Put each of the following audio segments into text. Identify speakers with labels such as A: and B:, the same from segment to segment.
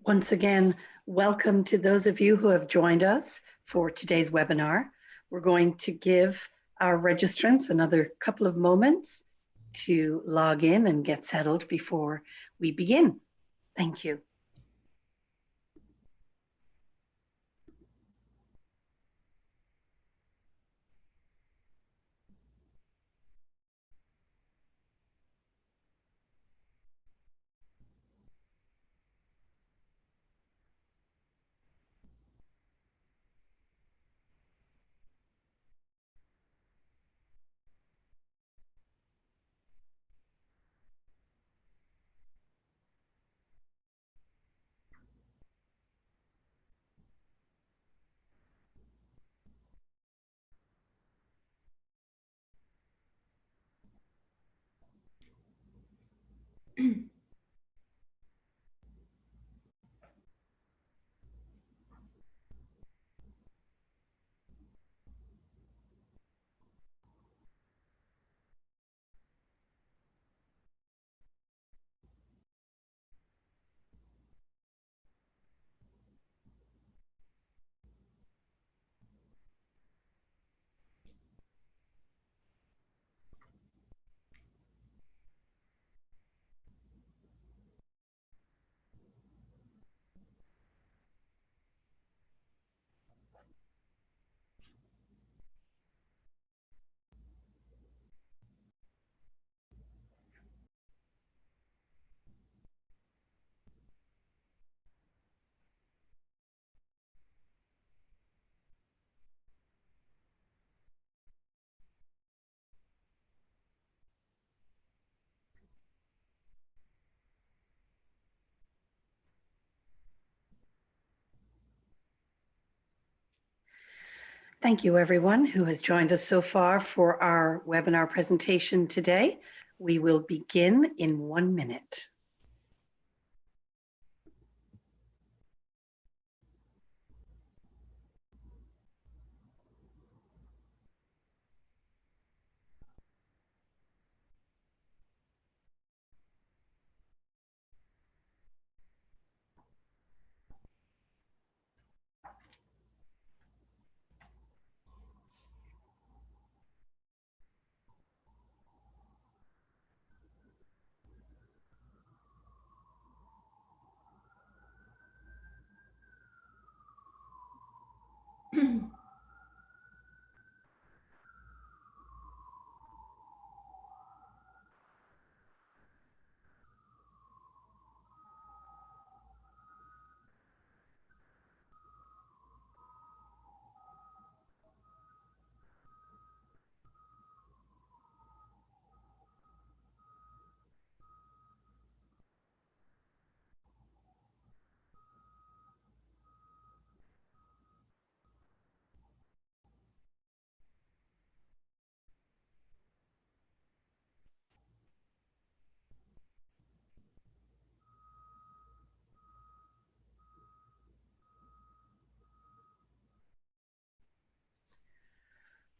A: Once again, welcome to those of you who have joined us for today's webinar. We're going to give our registrants another couple of moments to log in and get settled before we begin. Thank you. Thank you, everyone who has joined us so far for our webinar presentation today. We will begin in 1 minute.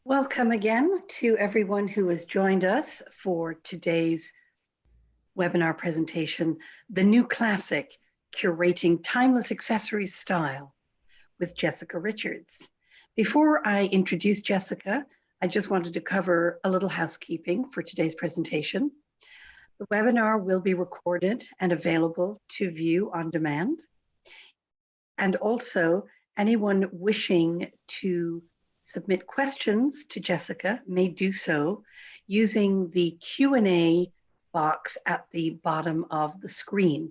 A: Welcome again to everyone who has joined us for today's webinar presentation, The New Classic, Curating Timeless Accessories Style with Jessica Richards. Before I introduce Jessica, I just wanted to cover a little housekeeping for today's presentation. The webinar will be recorded and available to view on demand. And also, anyone wishing to submit questions to Jessica may do so using the Q&A box at the bottom of the screen.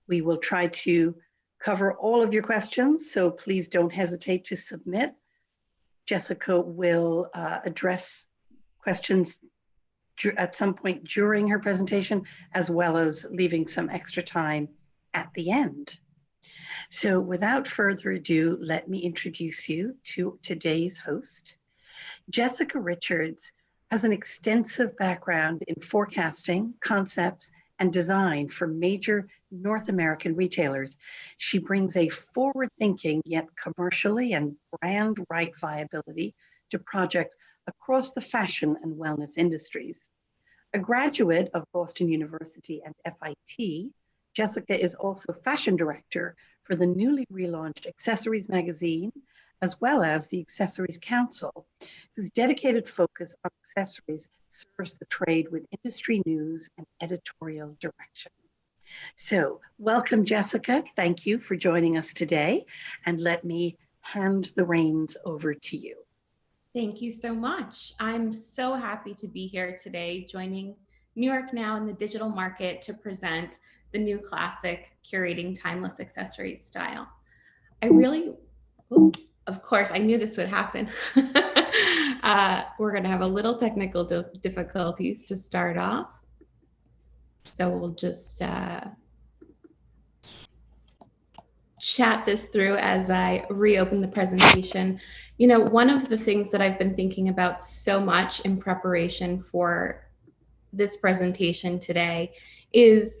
A: We will try to cover all of your questions, so please don't hesitate to submit. Jessica will address questions at some point during her presentation, as well as leaving some extra time at the end. So without further ado, let me introduce you to today's host. Jessica Richards has an extensive background in forecasting, concepts, and design for major North American retailers. She brings a forward-thinking yet commercially and brand-right viability to projects across the fashion and wellness industries. A graduate of Boston University and FIT, Jessica is also fashion director for the newly relaunched Accessories magazine, as well as the Accessories Council, whose dedicated focus on accessories serves the trade with industry news and editorial direction. So, welcome, Jessica. Thank you for joining us today. And let me hand the reins over to you.
B: Thank you so much. I'm so happy to be here today, joining New York Now in the digital market to present the new classic, Curating Timeless Accessories Style. Of course, I knew this would happen. We're going to have a little technical difficulties to start off. So we'll just chat this through as I reopen the presentation. You know, one of the things that I've been thinking about so much in preparation for this presentation today is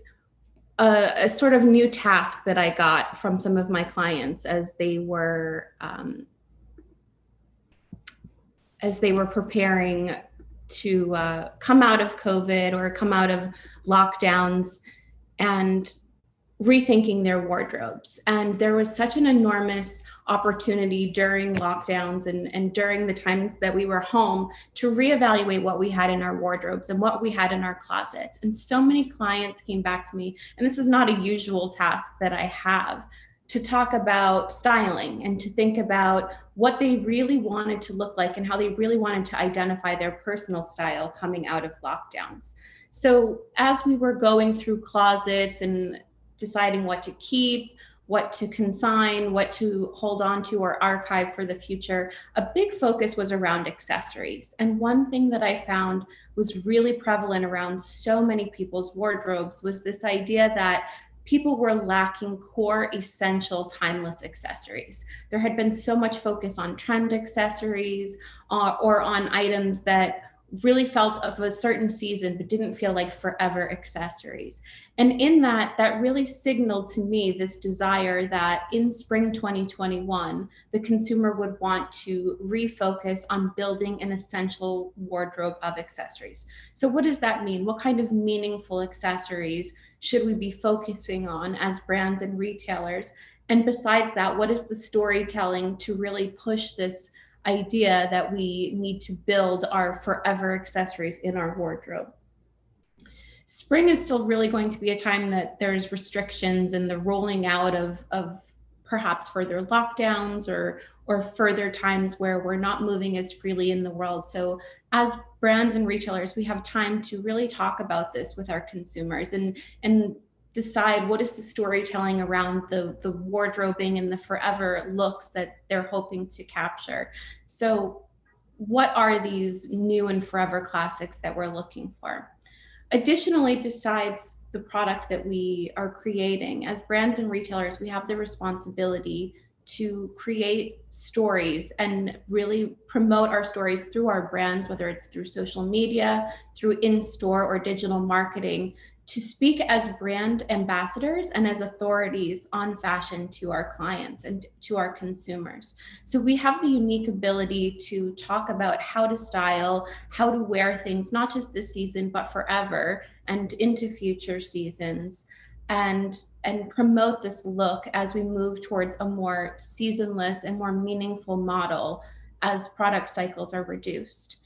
B: a sort of new task that I got from some of my clients as they were preparing to come out of COVID or come out of lockdowns and rethinking their wardrobes. And there was such an enormous opportunity during lockdowns and during the times that we were home to reevaluate what we had in our wardrobes and what we had in our closets. And so many clients came back to me, and this is not a usual task that I have, to talk about styling and to think about what they really wanted to look like and how they really wanted to identify their personal style coming out of lockdowns. So as we were going through closets and deciding what to keep, what to consign, what to hold on to or archive for the future, a big focus was around accessories. And one thing that I found was really prevalent around so many people's wardrobes was this idea that people were lacking core, essential, timeless accessories. There had been so much focus on trend accessories or on items that really felt of a certain season, but didn't feel like forever accessories. And in that really signaled to me this desire that in spring 2021, the consumer would want to refocus on building an essential wardrobe of accessories. So what does that mean? What kind of meaningful accessories should we be focusing on as brands and retailers? And besides that, what is the storytelling to really push this idea that we need to build our forever accessories in our wardrobe? Spring is still really going to be a time that there's restrictions and the rolling out of perhaps further lockdowns or further times where we're not moving as freely in the world. So as brands and retailers, we have time to really talk about this with our consumers and decide what is the storytelling around the wardrobing and the forever looks that they're hoping to capture. So what are these new and forever classics that we're looking for? Additionally, besides the product that we are creating, as brands and retailers, we have the responsibility to create stories and really promote our stories through our brands, whether it's through social media, through in-store or digital marketing, to speak as brand ambassadors and as authorities on fashion to our clients and to our consumers. So we have the unique ability to talk about how to style, how to wear things, not just this season, but forever and into future seasons, and promote this look as we move towards a more seasonless and more meaningful model as product cycles are reduced.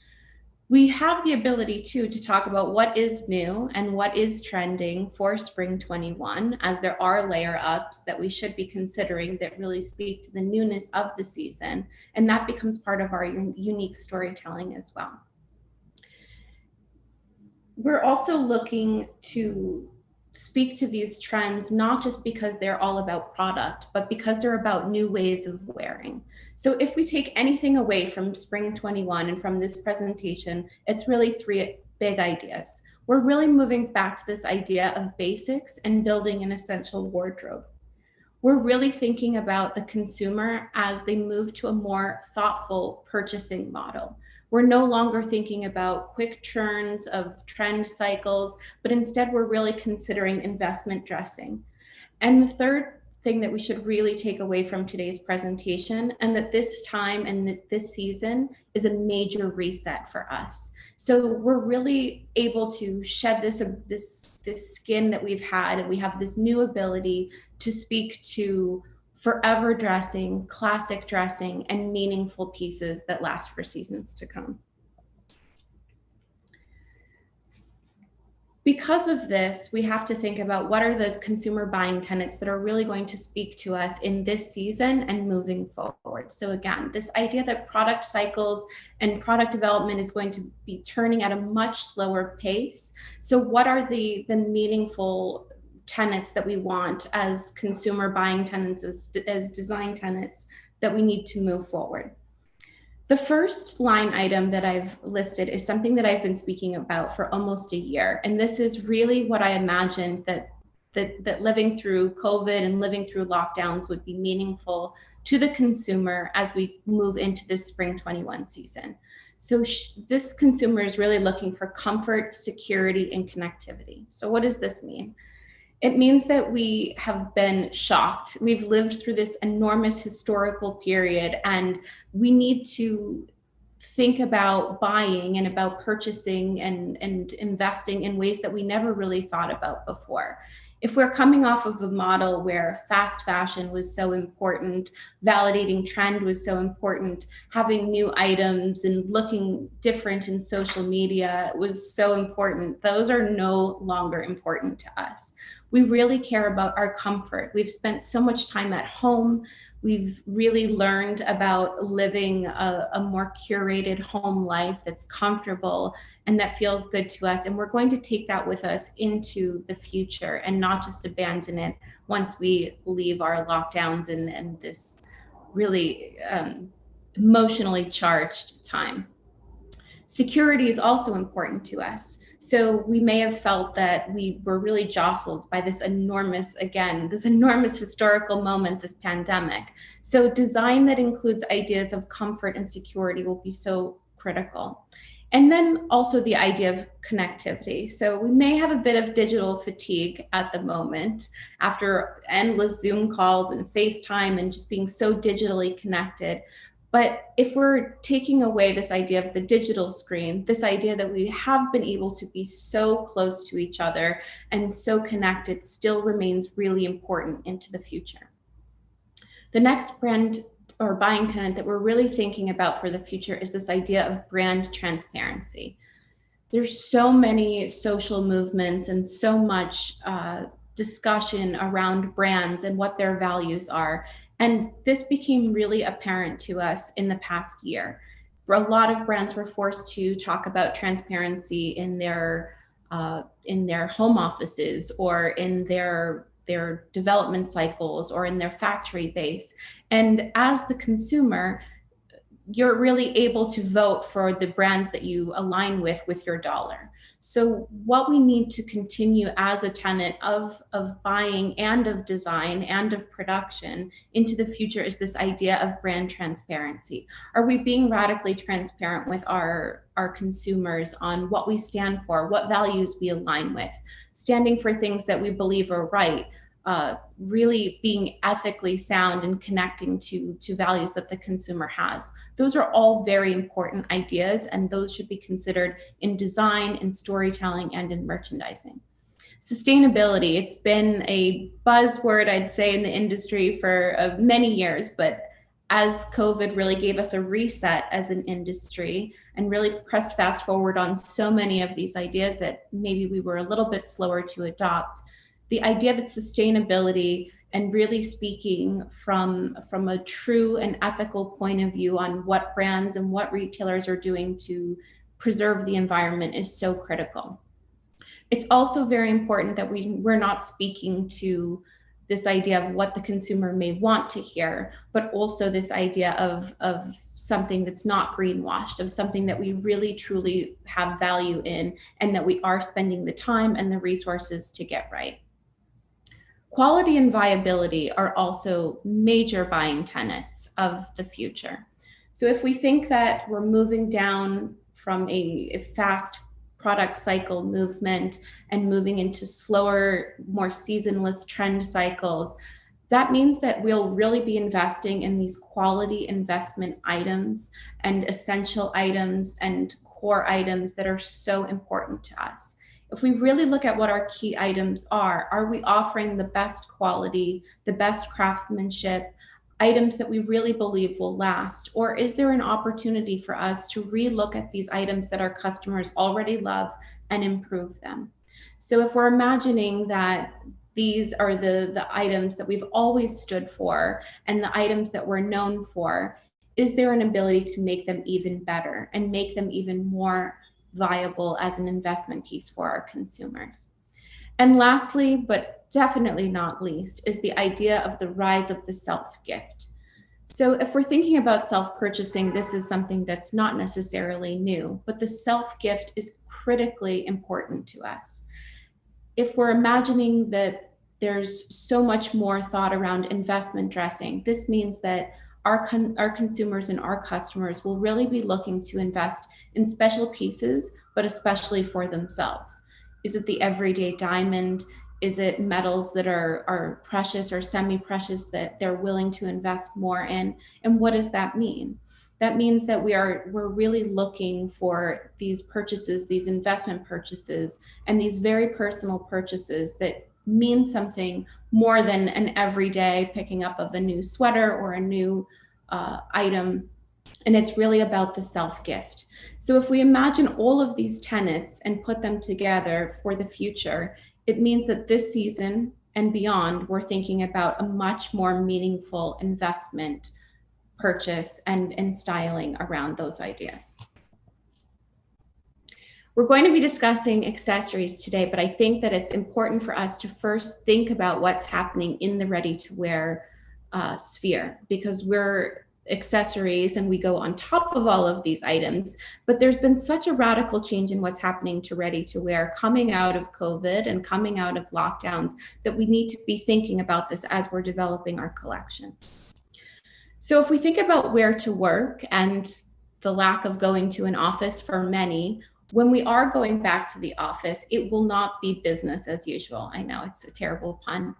B: We have the ability to talk about what is new and what is trending for spring 21, as there are layer ups that we should be considering that really speak to the newness of the season. And that becomes part of our unique storytelling as well. We're also looking to speak to these trends, not just because they're all about product, but because they're about new ways of wearing. So if we take anything away from spring 21 and from this presentation, it's really three big ideas. We're really moving back to this idea of basics and building an essential wardrobe. We're really thinking about the consumer as they move to a more thoughtful purchasing model. We're no longer thinking about quick churns of trend cycles, but instead we're really considering investment dressing. And the third thing that we should really take away from today's presentation, and that this time and this season is a major reset for us. So we're really able to shed this skin that we've had, and we have this new ability to speak to forever dressing, classic dressing, and meaningful pieces that last for seasons to come. Because of this, we have to think about what are the consumer buying tenets that are really going to speak to us in this season and moving forward. So again, this idea that product cycles and product development is going to be turning at a much slower pace. So what are the meaningful tenets that we want as consumer buying tenets, as design tenets that we need to move forward? The first line item that I've listed is something that I've been speaking about for almost a year. And this is really what I imagined that living through COVID and living through lockdowns would be meaningful to the consumer as we move into this spring 21 season. So this consumer is really looking for comfort, security, and connectivity. So what does this mean? It means that we have been shocked. We've lived through this enormous historical period, and we need to think about buying and about purchasing and investing in ways that we never really thought about before. If we're coming off of a model where fast fashion was so important, validating trend was so important, having new items and looking different in social media was so important, those are no longer important to us. We really care about our comfort. We've spent so much time at home. We've really learned about living a more curated home life that's comfortable and that feels good to us. And we're going to take that with us into the future and not just abandon it once we leave our lockdowns and this really emotionally charged time. Security is also important to us. So we may have felt that we were really jostled by this enormous historical moment, this pandemic. So design that includes ideas of comfort and security will be so critical. And then also the idea of connectivity. So we may have a bit of digital fatigue at the moment after endless Zoom calls and FaceTime and just being so digitally connected. But if we're taking away this idea of the digital screen, this idea that we have been able to be so close to each other and so connected still remains really important into the future. The next brand or buying tenet that we're really thinking about for the future is this idea of brand transparency. There's so many social movements and so much discussion around brands and what their values are. And this became really apparent to us in the past year. A lot of brands were forced to talk about transparency in their home offices or in their development cycles or in their factory base. And as the consumer, you're really able to vote for the brands that you align with your dollar. So what we need to continue as a tenet of buying and of design and of production into the future is this idea of brand transparency. Are we being radically transparent with our consumers on what we stand for, what values we align with, standing for things that we believe are right, really being ethically sound and connecting to values that the consumer has. Those are all very important ideas, and those should be considered in design, in storytelling, and in merchandising. Sustainability, it's been a buzzword, I'd say, in the industry for many years, but as COVID really gave us a reset as an industry and really pressed fast forward on so many of these ideas that maybe we were a little bit slower to adopt, the idea that sustainability and really speaking from a true and ethical point of view on what brands and what retailers are doing to preserve the environment is so critical. It's also very important that we're not speaking to this idea of what the consumer may want to hear, but also this idea of something that's not greenwashed, of something that we really truly have value in and that we are spending the time and the resources to get right. Quality and viability are also major buying tenets of the future. So if we think that we're moving down from a fast product cycle movement and moving into slower, more seasonless trend cycles, that means that we'll really be investing in these quality investment items and essential items and core items that are so important to us. If we really look at what our key items are we offering the best quality, the best craftsmanship, items that we really believe will last? Or is there an opportunity for us to relook at these items that our customers already love and improve them? So if we're imagining that these are the items that we've always stood for and the items that we're known for, is there an ability to make them even better and make them even more viable as an investment piece for our consumers? And lastly, but definitely not least, is the idea of the rise of the self-gift. So if we're thinking about self-purchasing, this is something that's not necessarily new, but the self-gift is critically important to us. If we're imagining that there's so much more thought around investment dressing, this means that our consumers and our customers will really be looking to invest in special pieces, but especially for themselves. Is it the everyday diamond? Is it metals that are precious or semi-precious that they're willing to invest more in? And what does that mean? That means that we're really looking for these purchases, these investment purchases, and these very personal purchases that mean something more than an everyday picking up of a new sweater or a new item. And it's really about the self-gift. So if we imagine all of these tenets and put them together for the future, it means that this season and beyond, we're thinking about a much more meaningful investment purchase and styling around those ideas. We're going to be discussing accessories today, but I think that it's important for us to first think about what's happening in the ready-to-wear sphere, because we're accessories and we go on top of all of these items, but there's been such a radical change in what's happening to ready-to-wear coming out of COVID and coming out of lockdowns that we need to be thinking about this as we're developing our collections. So if we think about where to work and the lack of going to an office for many, when we are going back to the office, it will not be business as usual. I know it's a terrible pun.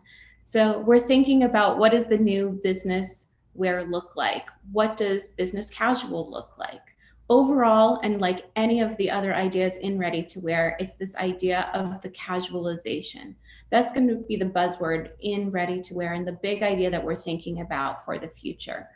B: So we're thinking about, what does the new business wear look like? What does business casual look like? Overall, and like any of the other ideas in ready to wear, it's this idea of the casualization. That's going to be the buzzword in ready to wear and the big idea that we're thinking about for the future.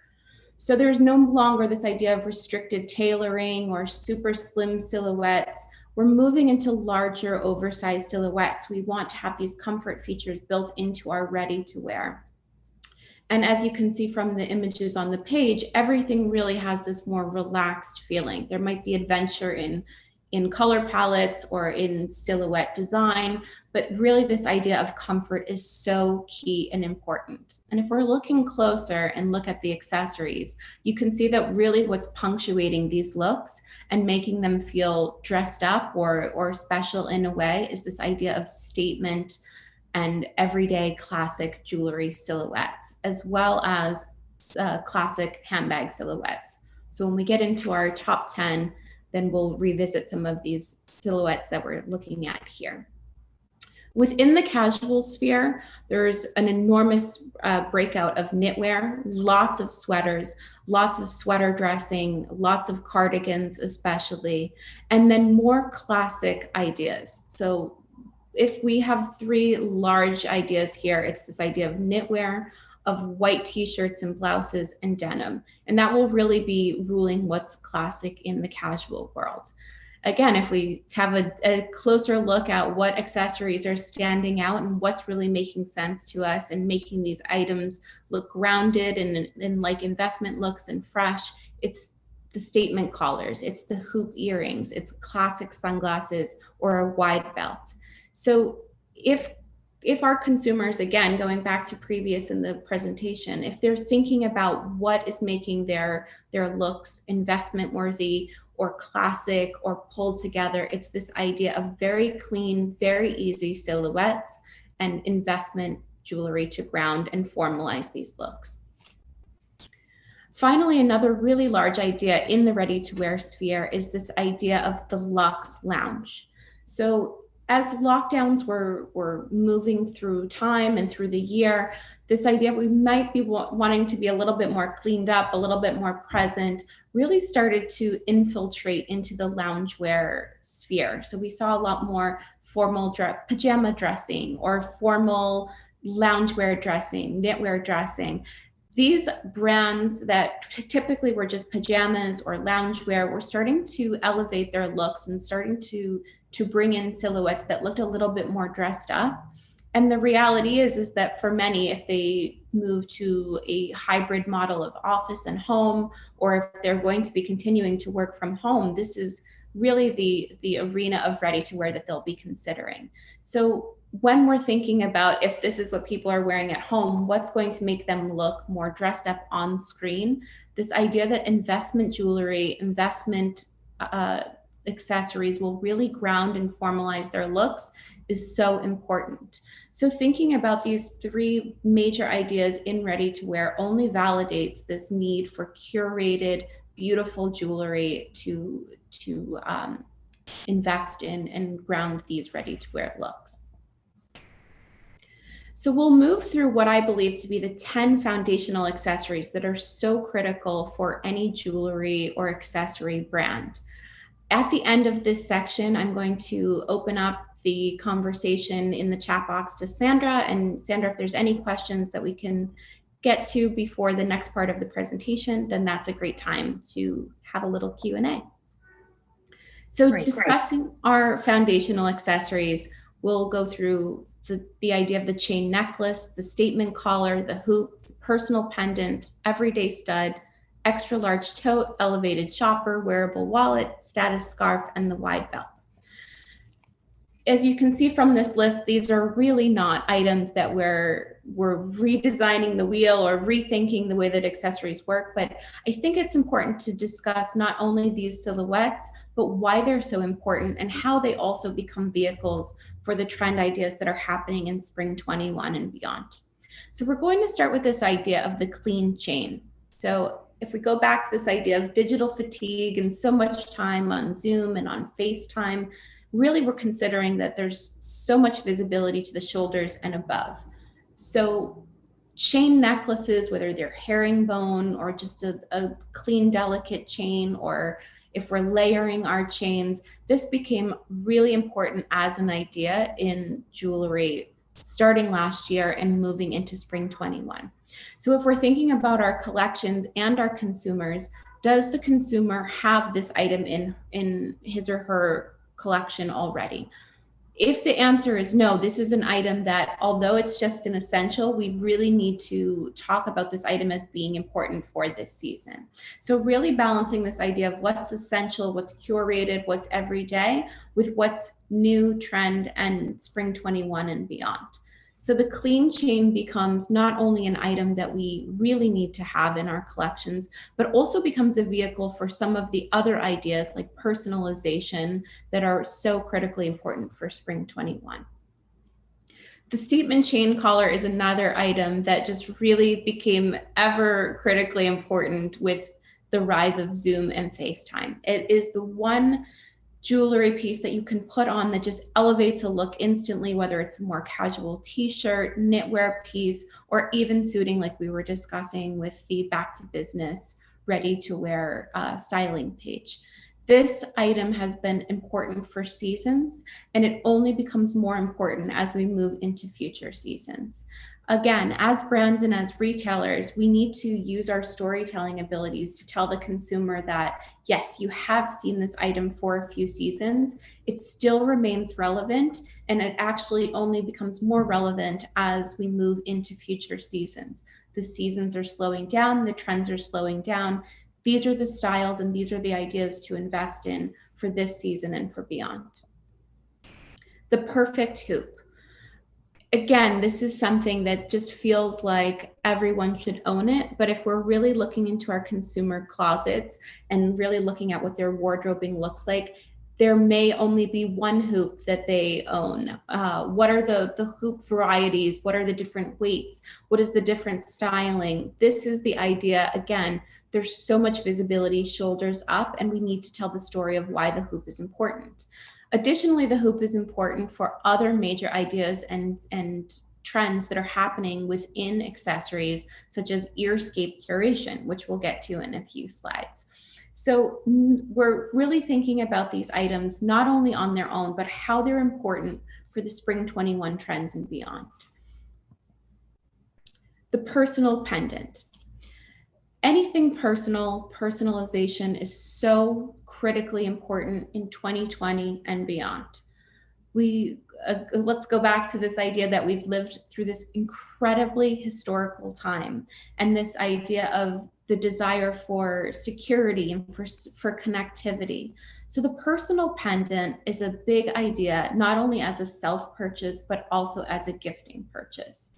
B: So there's no longer this idea of restricted tailoring or super slim silhouettes. We're moving into larger, oversized silhouettes. We want to have these comfort features built into our ready to wear. And as you can see from the images on the page, everything really has this more relaxed feeling. There might be adventure in color palettes or in silhouette design, but really this idea of comfort is so key and important. And if we're looking closer and look at the accessories, you can see that really what's punctuating these looks and making them feel dressed up or special in a way is this idea of statement and everyday classic jewelry silhouettes, as well as classic handbag silhouettes. So when we get into our top 10, then we'll revisit some of these silhouettes that we're looking at here. Within the casual sphere, there's an enormous breakout of knitwear, lots of sweaters, lots of sweater dressing, lots of cardigans especially, and then more classic ideas. So if we have three large ideas here, it's this idea of knitwear, of white t-shirts and blouses and denim. And that will really be ruling what's classic in the casual world. Again, if we have a closer look at what accessories are standing out and what's really making sense to us and making these items look grounded and like investment looks and fresh, it's the statement collars, it's the hoop earrings, it's classic sunglasses or a wide belt. So if our consumers, again, going back to previous in the presentation, if they're thinking about what is making their looks investment worthy or classic or pulled together, it's this idea of very clean, very easy silhouettes and investment jewelry to ground and formalize these looks. Finally, another really large idea in the ready-to-wear sphere is this idea of the luxe lounge. So as lockdowns were moving through time and through the year, this idea we might be wanting to be a little bit more cleaned up, a little bit more present, really started to infiltrate into the loungewear sphere. So we saw a lot more formal pajama dressing or formal loungewear dressing, knitwear dressing. These brands that typically were just pajamas or loungewear were starting to elevate their looks and starting to bring in silhouettes that looked a little bit more dressed up. And the reality is that for many, if they move to a hybrid model of office and home, or if they're going to be continuing to work from home, this is really the arena of ready to wear that they'll be considering. So when we're thinking about if this is what people are wearing at home, what's going to make them look more dressed up on screen, this idea that investment jewelry, investment accessories will really ground and formalize their looks is so important. So thinking about these three major ideas in ready to wear only validates this need for curated, beautiful jewelry to invest in and ground these ready to wear looks. So we'll move through what I believe to be the 10 foundational accessories that are so critical for any jewelry or accessory brand. At the end of this section, I'm going to open up the conversation in the chat box to Sandra. And Sandra, if there's any questions that we can get to before the next part of the presentation, then that's a great time to have a little Q&A. So discussing our foundational accessories, we'll go through the idea of the chain necklace, the statement collar, the hoop, the personal pendant, everyday stud, extra large tote, elevated shopper, wearable wallet, status scarf, and the wide belt. As you can see from this list, these are really not items that we're redesigning the wheel or rethinking the way that accessories work, but I think it's important to discuss not only these silhouettes, but why they're so important and how they also become vehicles for the trend ideas that are happening in spring 21 and beyond. So we're going to start with this idea of the clean chain. So if we go back to this idea of digital fatigue and so much time on Zoom and on FaceTime, really we're considering that there's so much visibility to the shoulders and above. So chain necklaces, whether they're herringbone or just a clean, delicate chain, or if we're layering our chains, this became really important as an idea in jewelry starting last year and moving into spring 21. So if we're thinking about our collections and our consumers, does the consumer have this item in his or her collection already? If the answer is no, this is an item that, although it's just an essential, we really need to talk about this item as being important for this season. So really balancing this idea of what's essential, what's curated, what's everyday, with what's new, trend, and spring 21 and beyond. So the clean chain becomes not only an item that we really need to have in our collections, but also becomes a vehicle for some of the other ideas like personalization that are so critically important for spring 21. The statement chain collar is another item that just really became ever critically important with the rise of Zoom and FaceTime. It is the one jewelry piece that you can put on that just elevates a look instantly, whether it's a more casual t-shirt, knitwear piece, or even suiting like we were discussing with the back to business, ready to wear styling page. This item has been important for seasons, and it only becomes more important as we move into future seasons. Again, as brands and as retailers, we need to use our storytelling abilities to tell the consumer that, yes, you have seen this item for a few seasons, it still remains relevant, and it actually only becomes more relevant as we move into future seasons. The seasons are slowing down, the trends are slowing down. These are the styles and these are the ideas to invest in for this season and for beyond. The perfect hoop. Again, this is something that just feels like everyone should own it. But if we're really looking into our consumer closets and really looking at what their wardrobing looks like, there may only be one hoop that they own. What are the hoop varieties? What are the different weights? What is the different styling? This is the idea. Again, there's so much visibility, shoulders up, and we need to tell the story of why the hoop is important. Additionally, the hoop is important for other major ideas and trends that are happening within accessories, such as earscape curation, which we'll get to in a few slides. So we're really thinking about these items not only on their own, but how they're important for the spring 21 trends and beyond. The personal pendant. Anything personal, personalization is so critically important in 2020 and beyond. Let's go back to this idea that we've lived through this incredibly historical time, and this idea of the desire for security and for connectivity. So the personal pendant is a big idea, not only as a self-purchase, but also as a gifting purchase.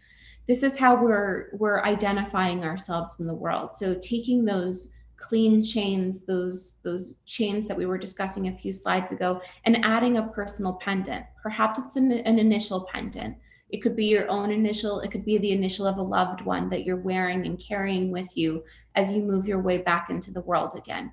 B: This is how we're identifying ourselves in the world. So taking those clean chains, those chains that we were discussing a few slides ago, and adding a personal pendant. Perhaps it's an initial pendant. It could be your own initial. It could be the initial of a loved one that you're wearing and carrying with you as you move your way back into the world again.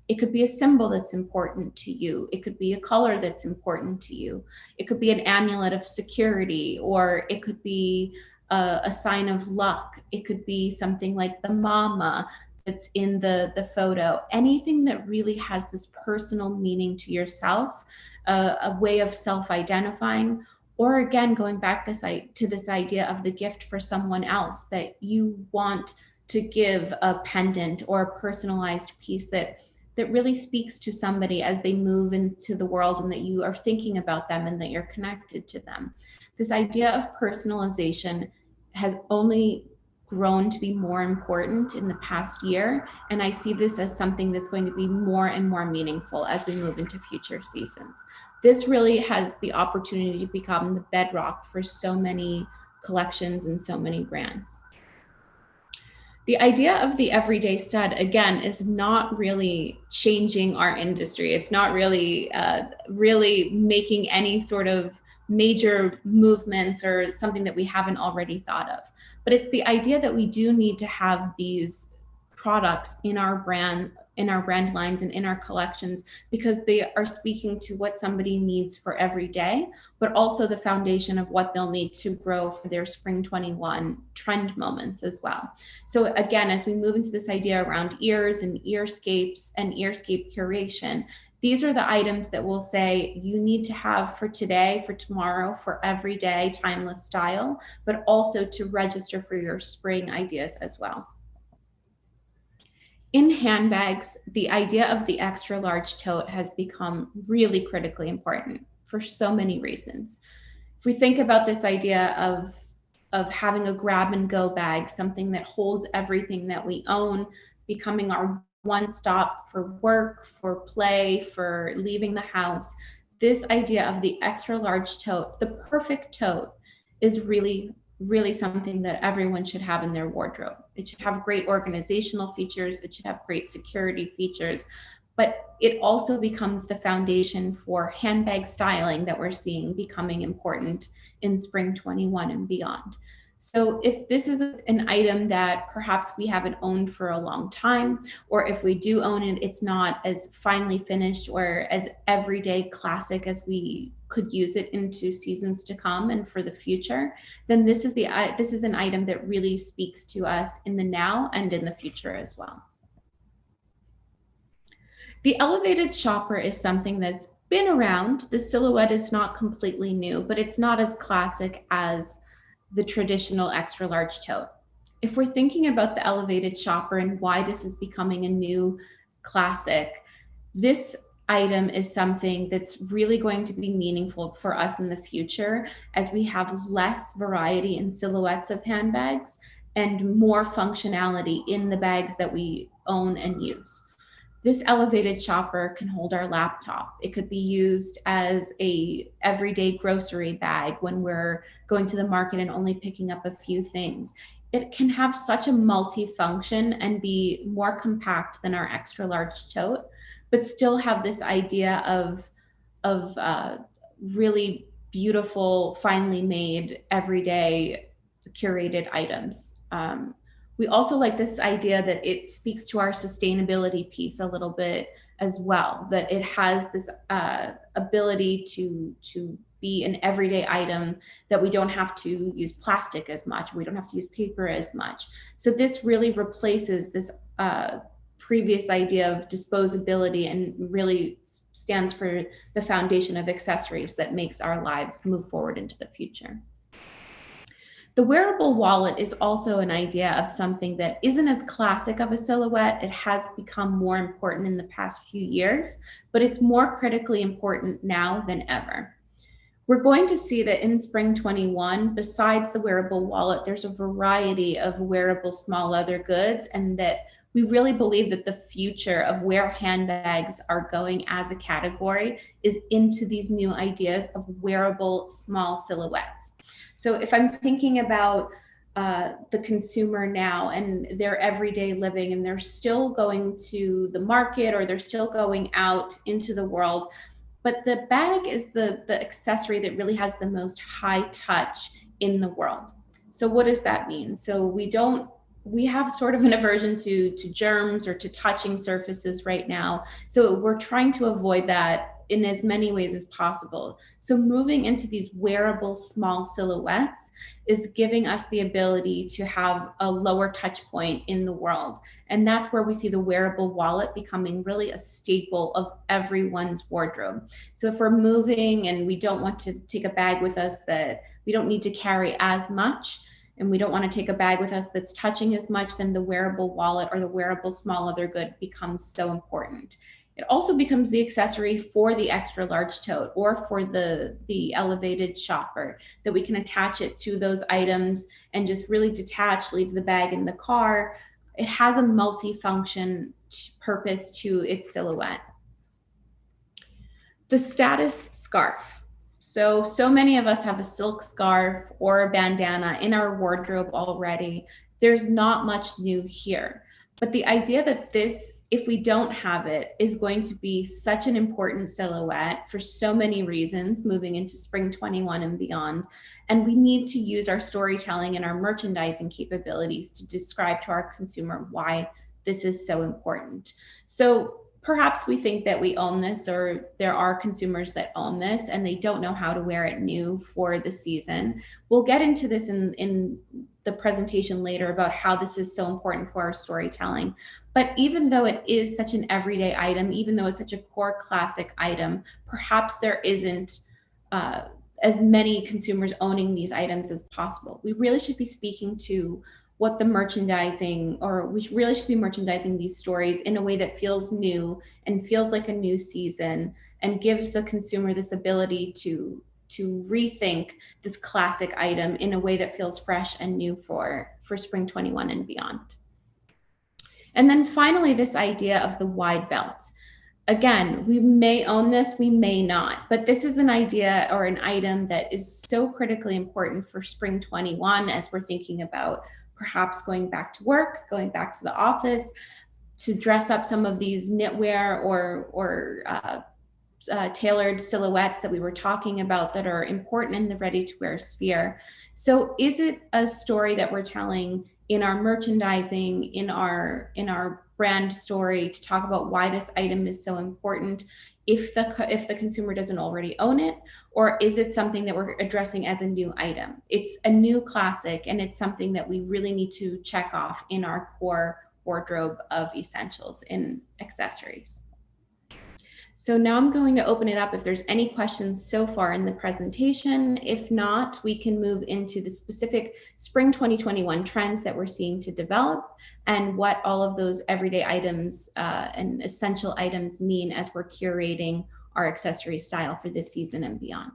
B: It could be a symbol that's important to you. It could be a color that's important to you. It could be an amulet of security, or it could be a sign of luck. It could be something like the mama that's in the photo. Anything that really has this personal meaning to yourself, a way of self-identifying, or again, going back to this idea of the gift for someone else, that you want to give a pendant or a personalized piece that really speaks to somebody as they move into the world, and that you are thinking about them and that you're connected to them. This idea of personalization has only grown to be more important in the past year, and I see this as something that's going to be more and more meaningful as we move into future seasons. This really has the opportunity to become the bedrock for so many collections and so many brands. The idea of the everyday stud, again, is not really changing our industry. It's not really making any sort of major movements or something that we haven't already thought of. But it's the idea that we do need to have these products in our brand lines and in our collections, because they are speaking to what somebody needs for every day, but also the foundation of what they'll need to grow for their spring 21 trend moments as well. So again, as we move into this idea around ears and earscapes and earscape curation, these are the items that we'll say you need to have for today, for tomorrow, for everyday timeless style, but also to register for your spring ideas as well. In handbags, the idea of the extra large tote has become really critically important for so many reasons. If we think about this idea of having a grab and go bag, something that holds everything that we own, becoming our one stop for work, for play, for leaving the house, this idea of the extra large tote, the perfect tote, is really something that everyone should have in their wardrobe. It should have great organizational features. It should have great security features, but it also becomes the foundation for handbag styling that we're seeing becoming important in spring 21 and beyond. So if this is an item that perhaps we haven't owned for a long time, or if we do own it, it's not as finely finished or as everyday classic as we could use it into seasons to come and for the future, then this is an item that really speaks to us in the now and in the future as well. The elevated shopper is something that's been around. The silhouette is not completely new, but it's not as classic as the traditional extra large tote. If we're thinking about the elevated shopper and why this is becoming a new classic, this item is something that's really going to be meaningful for us in the future, as we have less variety in silhouettes of handbags and more functionality in the bags that we own and use. This elevated shopper can hold our laptop. It could be used as a everyday grocery bag when we're going to the market and only picking up a few things. It can have such a multi-function and be more compact than our extra large tote, but still have this idea of really beautiful, finely made, everyday curated items. We also like this idea that it speaks to our sustainability piece a little bit as well, that it has this ability to be an everyday item, that we don't have to use plastic as much, we don't have to use paper as much. So this really replaces this previous idea of disposability and really stands for the foundation of accessories that makes our lives move forward into the future. The wearable wallet is also an idea of something that isn't as classic of a silhouette. It has become more important in the past few years, but it's more critically important now than ever. We're going to see that in spring 21, besides the wearable wallet, there's a variety of wearable small leather goods, and that we really believe that the future of where handbags are going as a category is into these new ideas of wearable small silhouettes. So if I'm thinking about the consumer now and their everyday living, and they're still going to the market or they're still going out into the world, but the bag is the accessory that really has the most high touch in the world. So what does that mean? So we have sort of an aversion to germs or to touching surfaces right now. So we're trying to avoid that in as many ways as possible. So moving into these wearable small silhouettes is giving us the ability to have a lower touch point in the world. And that's where we see the wearable wallet becoming really a staple of everyone's wardrobe. So if we're moving and we don't want to take a bag with us that we don't need to carry as much, and we don't want to take a bag with us that's touching as much, then the wearable wallet or the wearable small leather good becomes so important. It also becomes the accessory for the extra large tote or for the elevated shopper, that we can attach it to those items and just really detach, leave the bag in the car. It has a multi-function purpose to its silhouette. The status scarf. So many of us have a silk scarf or a bandana in our wardrobe already. There's not much new here. But the idea that this, if we don't have it, is going to be such an important silhouette for so many reasons moving into spring 21 and beyond. And we need to use our storytelling and our merchandising capabilities to describe to our consumer why this is so important. So perhaps we think that we own this, or there are consumers that own this and they don't know how to wear it new for the season. We'll get into this in the presentation later about how this is so important for our storytelling. But even though it is such an everyday item, even though it's such a core classic item, perhaps there isn't as many consumers owning these items as possible. We really should be speaking to what the merchandising, or we really should be merchandising these stories in a way that feels new and feels like a new season and gives the consumer this ability to rethink this classic item in a way that feels fresh and new for spring 21 and beyond. And then finally, this idea of the wide belt. Again, we may own this, we may not, but this is an idea or an item that is so critically important for spring 21 as we're thinking about perhaps going back to work, going back to the office, to dress up some of these knitwear or tailored silhouettes that we were talking about that are important in the ready-to-wear sphere. So is it a story that we're telling in our merchandising, in our brand story, to talk about why this item is so important if the consumer doesn't already own it? Or is it something that we're addressing as a new item? It's a new classic, and it's something that we really need to check off in our core wardrobe of essentials in accessories. So now I'm going to open it up if there's any questions so far in the presentation. If not, we can move into the specific spring 2021 trends that we're seeing to develop and what all of those everyday items and essential items mean as we're curating our accessory style for this season and beyond.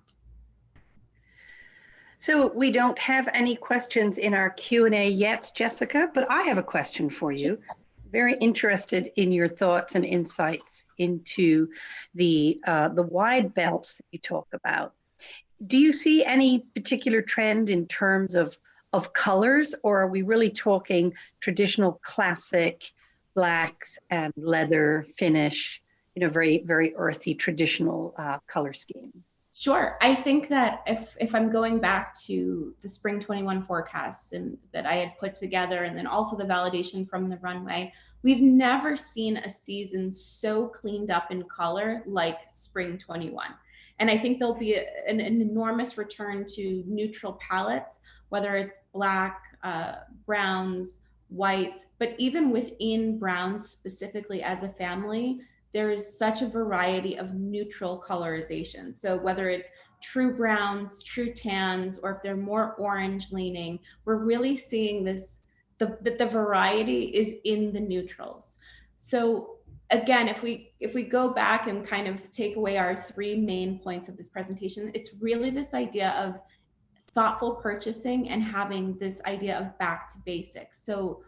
A: So we don't have any questions in our Q&A yet, Jessica, but I have a question for you. Very interested in your thoughts and insights into the wide belts that you talk about. Do you see any particular trend in terms of colors, or are we really talking traditional classic blacks and leather finish, very, very earthy traditional color schemes?
B: Sure. I think that if I'm going back to the spring 21 forecasts and that I had put together, and then also the validation from the runway, We've never seen a season so cleaned up in color like spring 21. And I think there'll be an enormous return to neutral palettes, whether it's black, browns, whites, but even within browns specifically as a family, there is such a variety of neutral colorization. So whether it's true browns, true tans, or if they're more orange leaning, we're really seeing this, the variety is in the neutrals. So again, if we go back and kind of take away our three main points of this presentation, it's really this idea of thoughtful purchasing and having this idea of back to basics. So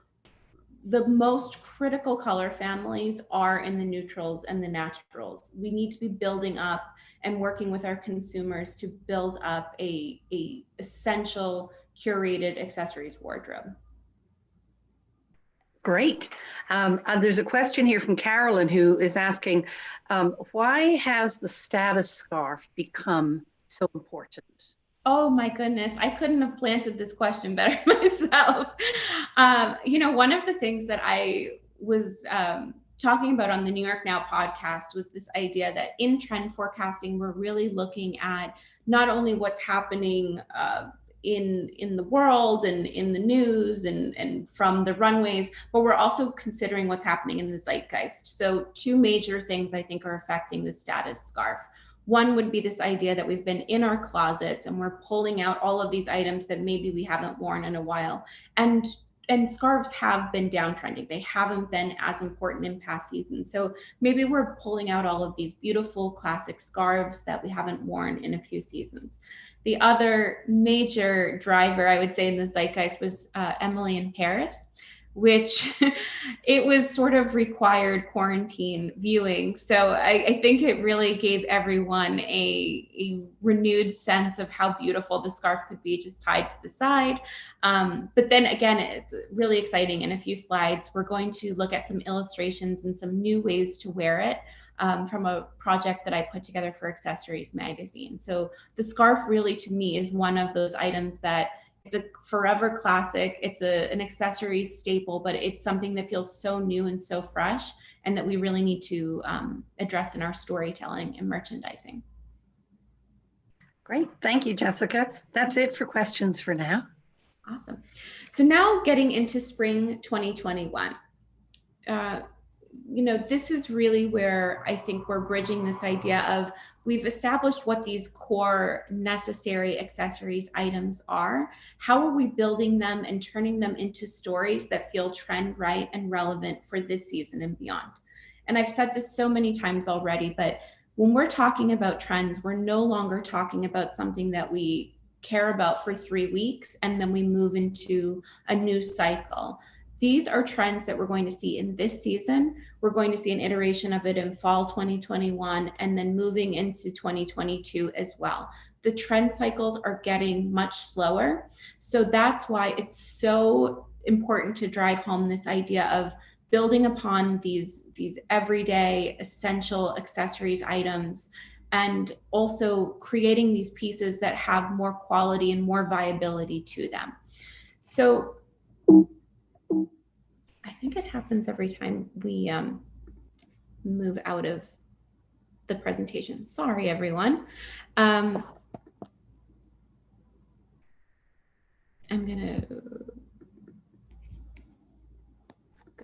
B: the most critical color families are in the neutrals and the naturals. We need to be building up and working with our consumers to build up a essential curated accessories wardrobe.
A: Great. There's a question here from Carolyn who is asking, why has the status scarf become so important?
B: Oh my goodness, I couldn't have planted this question better myself. You know, one of the things that I was talking about on the New York Now podcast was this idea that in trend forecasting, we're really looking at not only what's happening in the world and in the news and from the runways, but we're also considering what's happening in the zeitgeist. So two major things I think are affecting the status scarf. One would be this idea that we've been in our closets and we're pulling out all of these items that maybe we haven't worn in a while. And scarves have been downtrending. They haven't been as important in past seasons. So maybe we're pulling out all of these beautiful classic scarves that we haven't worn in a few seasons. The other major driver, I would say, in the zeitgeist was Emily in Paris, which it was sort of required quarantine viewing. So I think it really gave everyone a renewed sense of how beautiful the scarf could be just tied to the side. But then again, it's really exciting. In a few slides, we're going to look at some illustrations and some new ways to wear it. From a project that I put together for Accessories magazine. So the scarf really, to me, is one of those items that it's a forever classic. It's an accessory staple, but it's something that feels so new and so fresh, and that we really need to address in our storytelling and merchandising.
A: Great. Thank you, Jessica. That's it for questions for now.
B: Awesome. So now getting into spring 2021. You know, this is really where I think we're bridging this idea of we've established what these core necessary accessories items are. How are we building them and turning them into stories that feel trend right and relevant for this season and beyond? And I've said this so many times already, but when we're talking about trends, we're no longer talking about something that we care about for 3 weeks and then we move into a new cycle. These are trends that we're going to see in this season. We're going to see an iteration of it in fall 2021 and then moving into 2022 as well. The trend cycles are getting much slower. So that's why it's so important to drive home this idea of building upon these everyday essential accessories items and also creating these pieces that have more quality and more viability to them. So I think it happens every time we move out of the presentation. Sorry, everyone. I'm gonna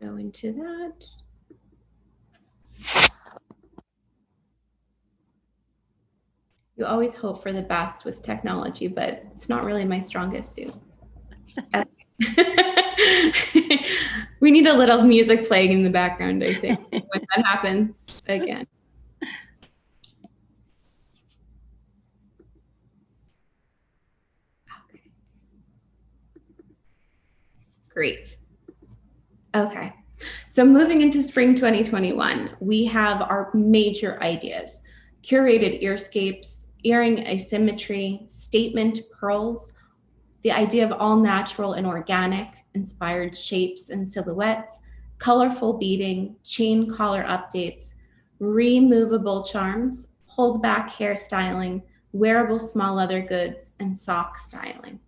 B: go into that. You always hope for the best with technology, but it's not really my strongest suit. We need a little music playing in the background, I think, when that happens again. Okay. Great. Okay. So moving into spring 2021, we have our major ideas: curated earscapes, earring asymmetry, statement pearls, the idea of all natural and organic inspired shapes and silhouettes, colorful beading, chain collar updates, removable charms, pulled back hairstyling, wearable small leather goods, and sock styling.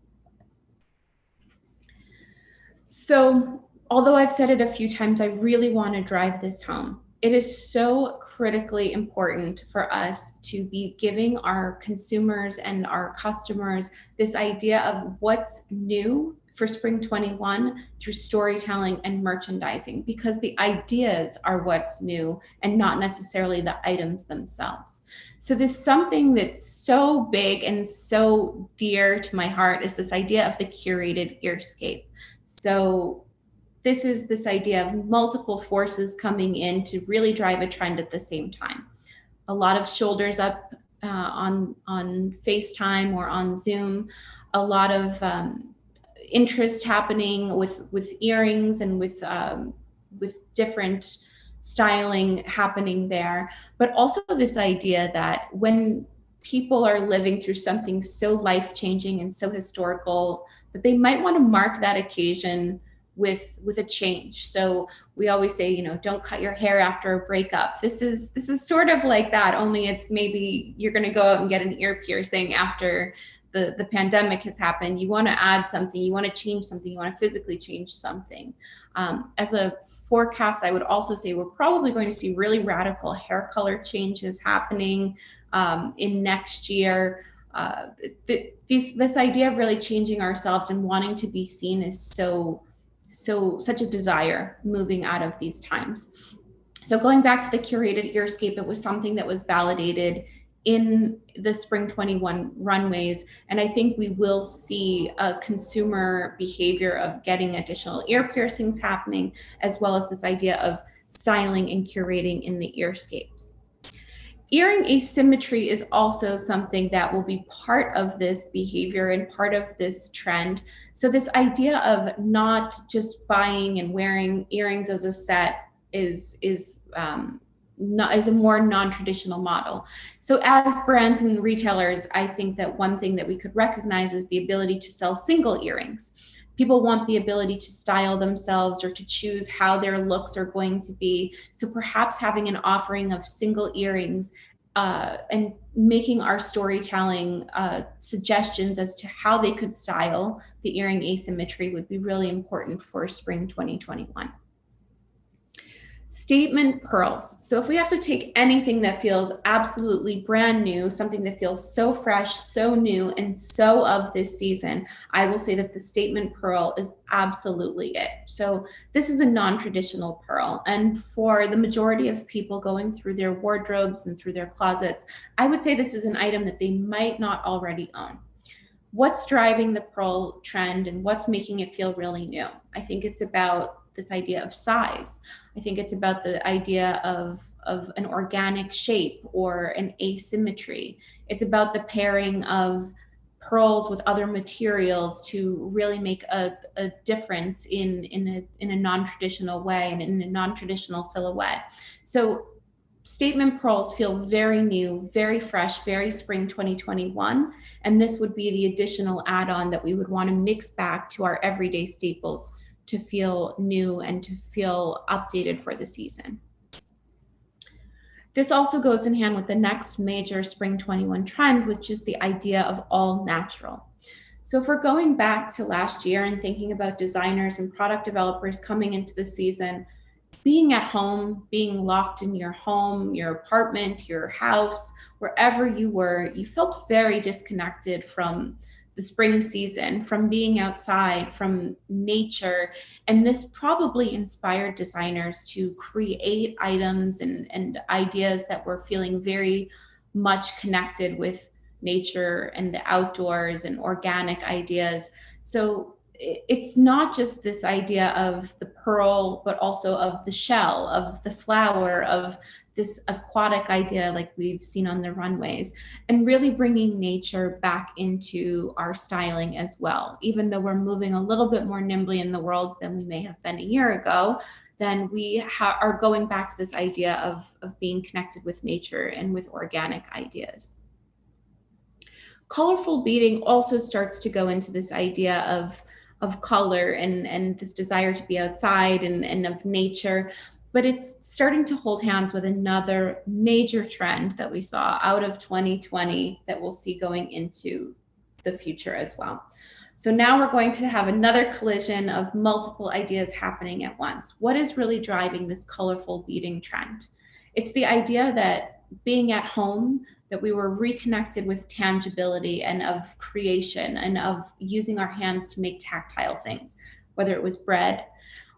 B: So although I've said it a few times, I really want to drive this home. It is so critically important for us to be giving our consumers and our customers this idea of what's new for spring 21 through storytelling and merchandising, because the ideas are what's new and not necessarily the items themselves. So there's something that's so big and so dear to my heart is this idea of the curated earscape. So this is this idea of multiple forces coming in to really drive a trend at the same time. A lot of shoulders up on FaceTime or on Zoom, a lot of interest happening with earrings and with different styling happening there, but also this idea that when people are living through something so life-changing and so historical, that they might want to mark that occasion with a change. So we always say, you know, don't cut your hair after a breakup. This is sort of like that, only it's maybe you're going to go out and get an ear piercing after the pandemic has happened. You want to add something, you want to change something, you want to physically change something. As a forecast, I would also say we're probably going to see really radical hair color changes happening in next year. This idea of really changing ourselves and wanting to be seen is such a desire moving out of these times. So going back to the curated earscape, it was something that was validated in the spring 21 runways. And I think we will see a consumer behavior of getting additional ear piercings happening, as well as this idea of styling and curating in the earscapes. Earring asymmetry is also something that will be part of this behavior and part of this trend. So this idea of not just buying and wearing earrings as a set is a more non-traditional model. So as brands and retailers, I think that one thing that we could recognize is the ability to sell single earrings. People want the ability to style themselves or to choose how their looks are going to be. So perhaps having an offering of single earrings and making our storytelling suggestions as to how they could style the earring asymmetry would be really important for spring 2021. Statement pearls. So if we have to take anything that feels absolutely brand new, something that feels so fresh, so new, and so of this season, I will say that the statement pearl is absolutely it. So this is a non-traditional pearl. And for the majority of people going through their wardrobes and through their closets, I would say this is an item that they might not already own. What's driving the pearl trend and what's making it feel really new? I think it's about this idea of size. I think it's about the idea of an organic shape or an asymmetry. It's about the pairing of pearls with other materials to really make a difference in a non-traditional way and in a non-traditional silhouette. So statement pearls feel very new, very fresh, very spring 2021. And this would be the additional add-on that we would want to mix back to our everyday staples to feel new and to feel updated for the season. This also goes in hand with the next major spring 21 trend, which is the idea of all natural. So if we're going back to last year and thinking about designers and product developers coming into the season, being at home, being locked in your home, your apartment, your house, wherever you were, you felt very disconnected from the spring season, from being outside, from nature. And this probably inspired designers to create items and ideas that were feeling very much connected with nature and the outdoors and organic ideas. So it's not just this idea of the pearl, but also of the shell, of the flower, of this aquatic idea like we've seen on the runways, and really bringing nature back into our styling as well. Even though we're moving a little bit more nimbly in the world than we may have been a year ago, then we are going back to this idea of being connected with nature and with organic ideas. Colorful beading also starts to go into this idea of color and this desire to be outside and of nature, but it's starting to hold hands with another major trend that we saw out of 2020 that we'll see going into the future as well. So now we're going to have another collision of multiple ideas happening at once. What is really driving this colorful beading trend? It's the idea that being at home, that we were reconnected with tangibility and of creation and of using our hands to make tactile things, whether it was bread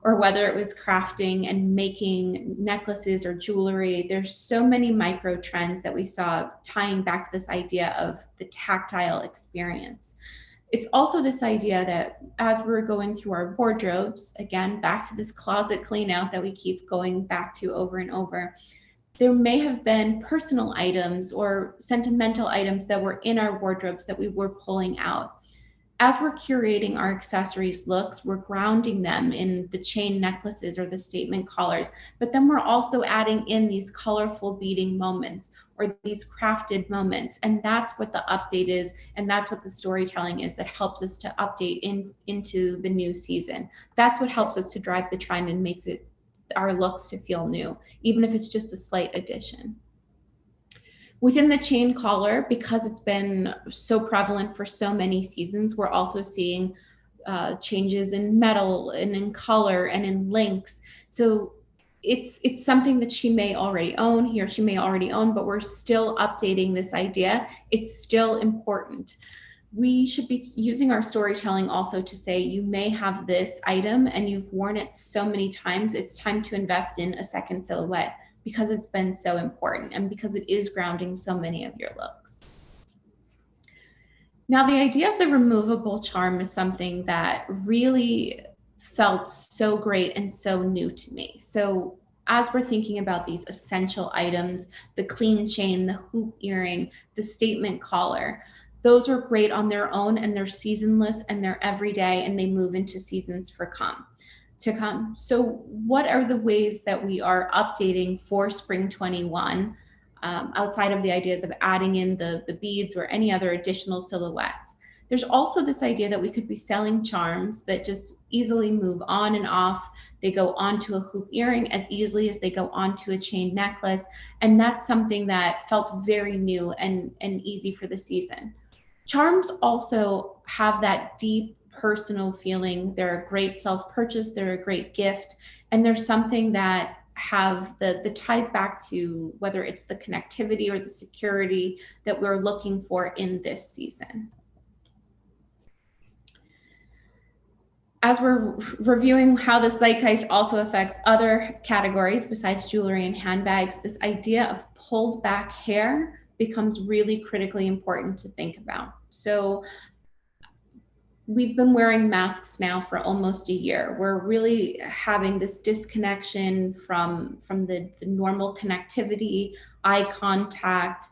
B: or whether it was crafting and making necklaces or jewelry. There's so many micro trends that we saw tying back to this idea of the tactile experience. It's also this idea that as we're going through our wardrobes, again, back to this closet clean out that we keep going back to over and over, there may have been personal items or sentimental items that were in our wardrobes that we were pulling out. As we're curating our accessories looks, we're grounding them in the chain necklaces or the statement collars, but then we're also adding in these colorful beading moments or these crafted moments. And that's what the update is. And that's what the storytelling is that helps us to update into the new season. That's what helps us to drive the trend and makes it our looks to feel new, even if it's just a slight addition. Within the chain collar, because it's been so prevalent for so many seasons, we're also seeing changes in metal and in color and in links. So it's something that she may already own, he or she may already own, but we're still updating this idea. It's still important. We should be using our storytelling also to say, you may have this item and you've worn it so many times, it's time to invest in a second silhouette, because it's been so important and because it is grounding so many of your looks. Now, the idea of the removable charm is something that really felt so great and so new to me. So as we're thinking about these essential items, the clean chain, the hoop earring, the statement collar, those are great on their own and they're seasonless and they're everyday and they move into seasons to come. So what are the ways that we are updating for spring 21 outside of the ideas of adding in the beads or any other additional silhouettes? There's also this idea that we could be selling charms that just easily move on and off. They go onto a hoop earring as easily as they go onto a chain necklace. And that's something that felt very new and easy for the season. Charms also have that deep personal feeling. They're a great self-purchase, they're a great gift, and there's something that have the ties back to whether it's the connectivity or the security that we're looking for in this season. As we're reviewing how the zeitgeist also affects other categories besides jewelry and handbags, this idea of pulled back hair becomes really critically important to think about. So we've been wearing masks now for almost a year. We're really having this disconnection from the normal connectivity, eye contact,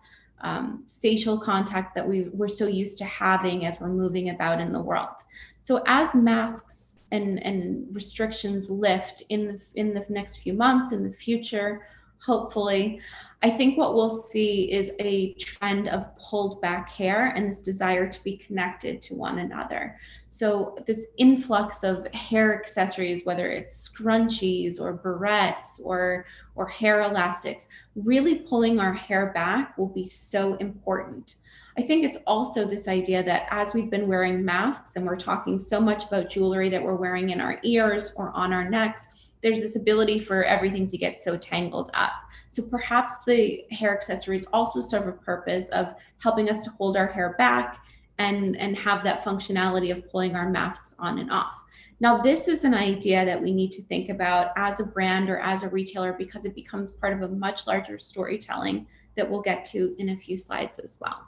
B: facial contact that we're so used to having as we're moving about in the world. So as masks and restrictions lift in the next few months, in the future, hopefully, I think what we'll see is a trend of pulled back hair and this desire to be connected to one another. So this influx of hair accessories, whether it's scrunchies or barrettes or hair elastics, really pulling our hair back will be so important. I think it's also this idea that as we've been wearing masks and we're talking so much about jewelry that we're wearing in our ears or on our necks, there's this ability for everything to get so tangled up. So perhaps the hair accessories also serve a purpose of helping us to hold our hair back and have that functionality of pulling our masks on and off. Now, this is an idea that we need to think about as a brand or as a retailer because it becomes part of a much larger storytelling that we'll get to in a few slides as well.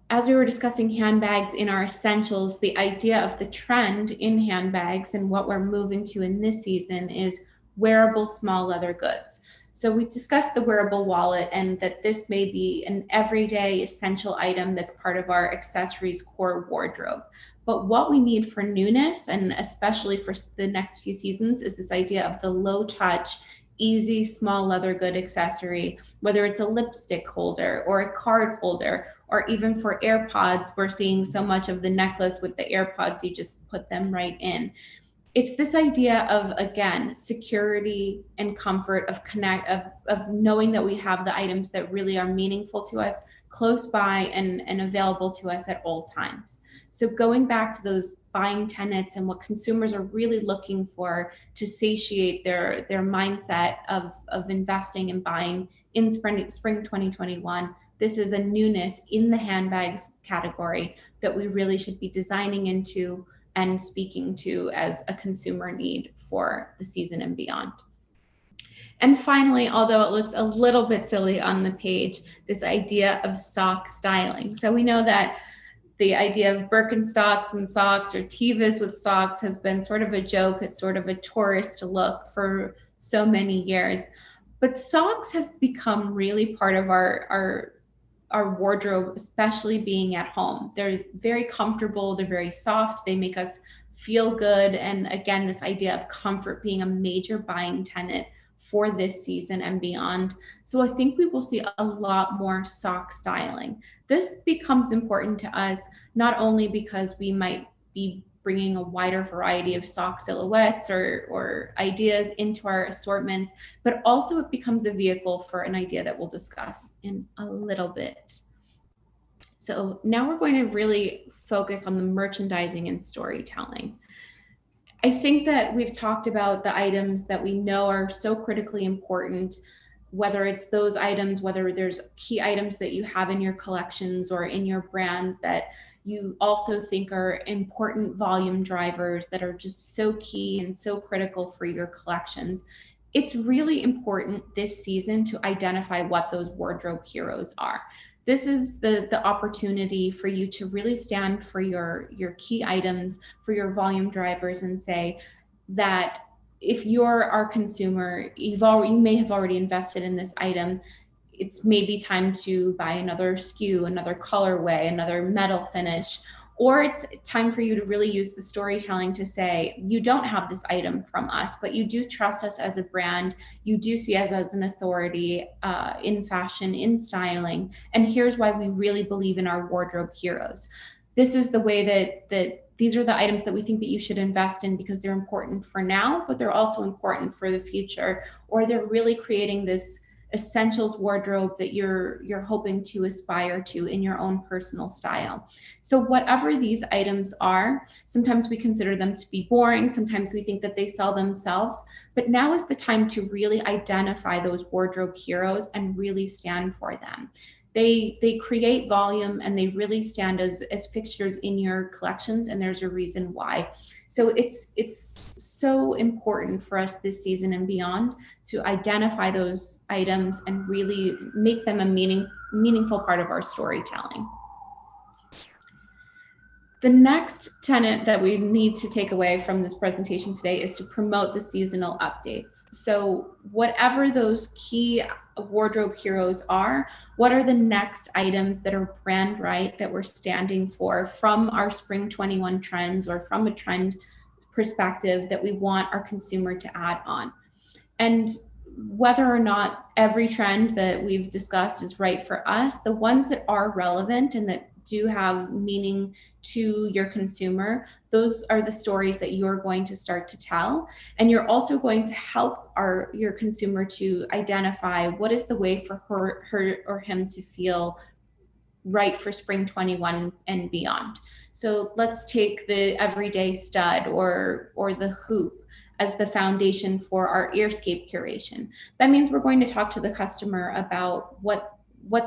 B: As we were discussing handbags in our essentials, the idea of the trend in handbags and what we're moving to in this season is wearable small leather goods. So we discussed the wearable wallet and that this may be an everyday essential item that's part of our accessories core wardrobe. But what we need for newness, and especially for the next few seasons, is this idea of the low touch, easy small leather good accessory, whether it's a lipstick holder or a card holder, or even for AirPods, we're seeing so much of the necklace with the AirPods, you just put them right in. It's this idea of, again, security and comfort of knowing that we have the items that really are meaningful to us close by and available to us at all times. So going back to those buying tenets and what consumers are really looking for to satiate their mindset of investing and buying in spring 2021. This is a newness in the handbags category that we really should be designing into and speaking to as a consumer need for the season and beyond. And finally, although it looks a little bit silly on the page, this idea of sock styling. So we know that the idea of Birkenstocks and socks or Tevas with socks has been sort of a joke. It's sort of a tourist look for so many years. But socks have become really part of our wardrobe, especially being at home. They're very comfortable, they're very soft, they make us feel good. And again, this idea of comfort being a major buying tenet for this season and beyond. So I think we will see a lot more sock styling. This becomes important to us, not only because we might be bringing a wider variety of sock silhouettes or ideas into our assortments, but also it becomes a vehicle for an idea that we'll discuss in a little bit. So now we're going to really focus on the merchandising and storytelling. I think that we've talked about the items that we know are so critically important, whether it's those items, whether there's key items that you have in your collections or in your brands that you also think are important volume drivers that are just so key and so critical for your collections. It's really important this season to identify what those wardrobe heroes are. This is the opportunity for you to really stand for your key items, for your volume drivers, and say that if you're our consumer, you may have already invested in this item. It's maybe time to buy another SKU, another colorway, another metal finish, or it's time for you to really use the storytelling to say, you don't have this item from us, but you do trust us as a brand. You do see us as an authority in fashion, in styling. And here's why we really believe in our wardrobe heroes. This is the way that these are the items that we think that you should invest in because they're important for now, but they're also important for the future, or they're really creating this essentials wardrobe that you're hoping to aspire to in your own personal style. So whatever these items are, sometimes we consider them to be boring, sometimes we think that they sell themselves, but now is the time to really identify those wardrobe heroes and really stand for them. They create volume and they really stand as fixtures in your collections, and there's a reason why. So it's so important for us this season and beyond to identify those items and really make them a meaningful part of our storytelling. The next tenet that we need to take away from this presentation today is to promote the seasonal updates. So whatever those key wardrobe heroes are, what are the next items that are brand right that we're standing for from our spring 21 trends or from a trend perspective that we want our consumer to add on? And whether or not every trend that we've discussed is right for us, the ones that are relevant and that do have meaning to your consumer, those are the stories that you're going to start to tell. And you're also going to help your consumer to identify what is the way for her or him to feel right for spring 21 and beyond. So let's take the everyday stud or the hoop as the foundation for our earscape curation. That means we're going to talk to the customer about what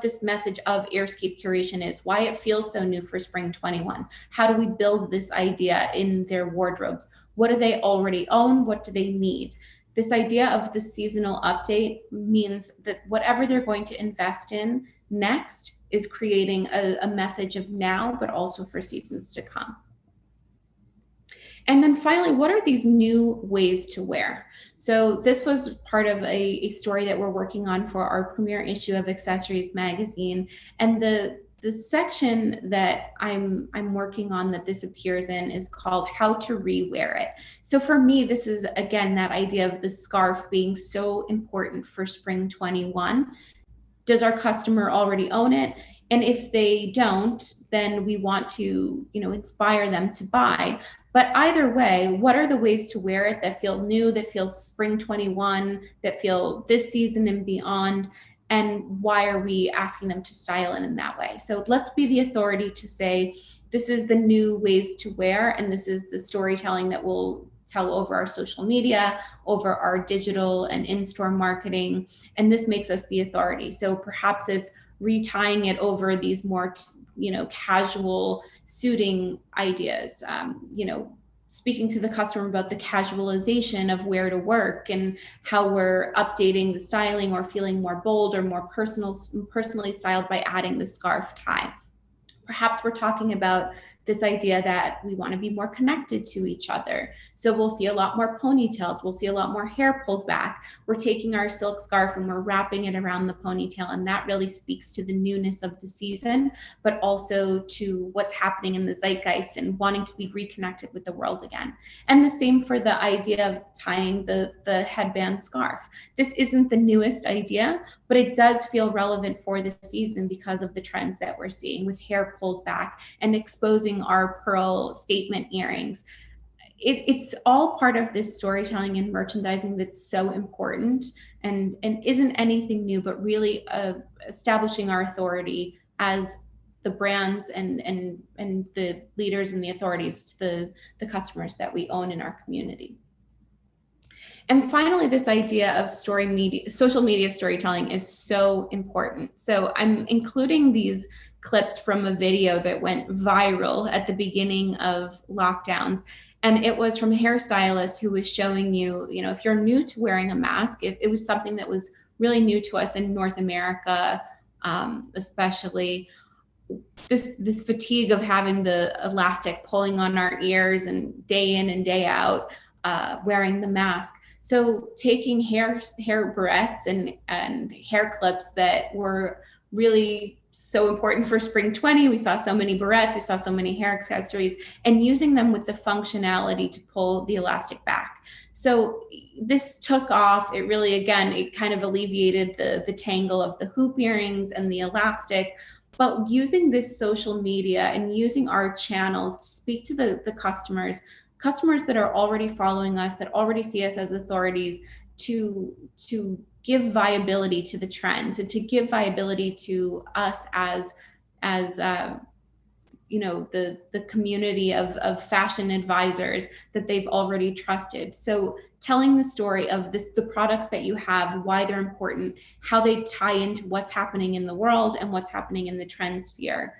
B: this message of earscape curation is, why it feels so new for spring 21. How do we build this idea in their wardrobes? What do they already own? What do they need? This idea of the seasonal update means that whatever they're going to invest in next is creating a message of now, but also for seasons to come. And then finally, what are these new ways to wear? So this was part of a story that we're working on for our premiere issue of Accessories magazine. And the section that I'm working on that this appears in is called How to Re-Wear It. So for me, this is, again, that idea of the scarf being so important for spring 21. Does our customer already own it? And if they don't, then we want to, inspire them to buy. But either way, what are the ways to wear it that feel new, that feel spring 21, that feel this season and beyond? And why are we asking them to style it in that way? So let's be the authority to say, this is the new ways to wear, and this is the storytelling that we'll tell over our social media, over our digital and in-store marketing, and this makes us the authority. So perhaps it's retying it over these more, casual suiting ideas, speaking to the customer about the casualization of where to work and how we're updating the styling or feeling more bold or more personally styled by adding the scarf tie. Perhaps we're talking about this idea that we want to be more connected to each other. So we'll see a lot more ponytails. We'll see a lot more hair pulled back. We're taking our silk scarf and we're wrapping it around the ponytail. And that really speaks to the newness of the season, but also to what's happening in the zeitgeist and wanting to be reconnected with the world again. And the same for the idea of tying the headband scarf. This isn't the newest idea, but it does feel relevant for this season because of the trends that we're seeing with hair pulled back and exposing our pearl statement earrings. It's all part of this storytelling and merchandising that's so important and isn't anything new, but really establishing our authority as the brands and the leaders and the authorities to the customers that we own in our community. And finally, this idea of social media storytelling is so important. So I'm including these clips from a video that went viral at the beginning of lockdowns. And it was from a hairstylist who was showing you, if you're new to wearing a mask, it was something that was really new to us in North America, especially this fatigue of having the elastic pulling on our ears and day in and day out, wearing the mask. So taking hair barrettes and hair clips that were really so important for spring 20. We saw so many barrettes, we saw so many hair accessories, and using them with the functionality to pull the elastic back. So this took off. It really, again, it kind of alleviated the tangle of the hoop earrings and the elastic. But using this social media and using our channels to speak to the customers that are already following us, that already see us as authorities, to give viability to the trends and to give viability to us as the community of fashion advisors that they've already trusted. So telling the story of the products that you have, why they're important, how they tie into what's happening in the world and what's happening in the trend sphere